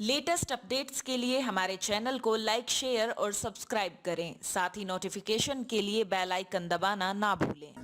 Latest updates के लिए हमारे चैनल को लाइक, शेयर और सब्सक्राइब करें। साथ ही नोटिफिकेशन के लिए बेल आइकन दबाना ना भूलें।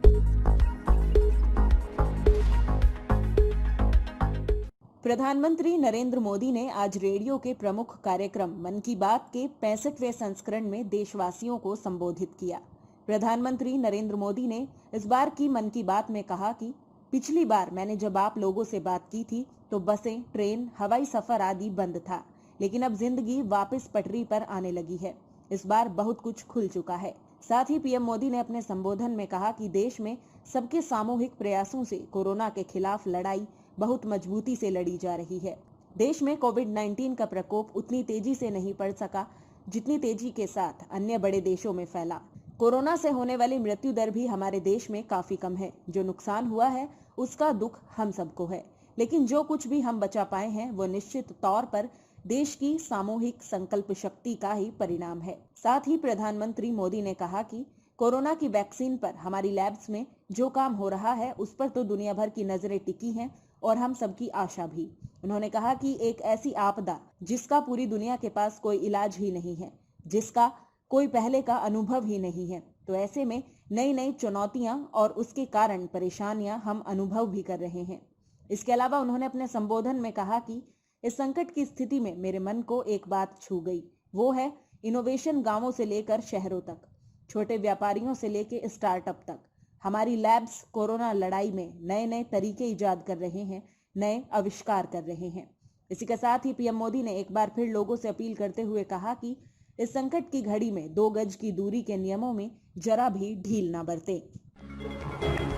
प्रधानमंत्री नरेंद्र मोदी ने आज रेडियो के प्रमुख कार्यक्रम मन की बात के 65वें संस्करण में देशवासियों को संबोधित किया। प्रधानमंत्री नरेंद्र मोदी ने इस बार की मन की बात में कहा कि पिछली बार मैंने जब आप लोगों से बात की थी तो बसें, ट्रेन, हवाई सफर आदि बंद था, लेकिन अब जिंदगी वापस पटरी पर आने लगी है। इस बार बहुत कुछ खुल चुका है। साथ ही पीएम मोदी ने अपने संबोधन में कहा कि देश में सबके सामूहिक प्रयासों से कोरोना के खिलाफ लड़ाई बहुत मजबूती से लड़ी जा रही है। देश में कोविड-19 का प्रकोप उतनी तेजी से नहीं बढ़ सका जितनी तेजी के साथ अन्य बड़े देशों में फैला। कोरोना से होने वाली मृत्यु दर भी हमारे देश में काफी कम है। जो नुकसान हुआ है उसका दुख हम सबको है, लेकिन जो कुछ भी हम बचा पाए हैं वो निश्चित तौर पर देश की सामूहिक संकल्प शक्ति का ही परिणाम है। साथ ही प्रधानमंत्री मोदी ने कहा कि कोरोना की वैक्सीन पर हमारी लैब्स में जो काम हो रहा है उस पर तो दुनिया भर की नजरें टिकी हैं और हम सबकी आशा भी। उन्होंने कहा कि एक ऐसी आपदा जिसका पूरी दुनिया के पास कोई इलाज ही नहीं है, जिसका कोई पहले का अनुभव ही नहीं है, तो ऐसे में नई नई चुनौतियां और उसके कारण परेशानियां हम अनुभव भी कर रहे हैं। इसके अलावा उन्होंने अपने संबोधन में कहा कि इस संकट की स्थिति में मेरे मन को एक बात छू गई, वो है इनोवेशन। गांवों से लेकर शहरों तक, छोटे व्यापारियों से लेकर स्टार्टअप तक, हमारी लैब्स कोरोना लड़ाई में नए नए तरीके इजाद कर रहे हैं, नए आविष्कार कर रहे हैं। इसी के साथ ही पीएम मोदी ने एक बार फिर लोगों से अपील करते हुए कहा कि इस संकट की घड़ी में 2 गज की दूरी के नियमों में जरा भी ढील ना बरतें।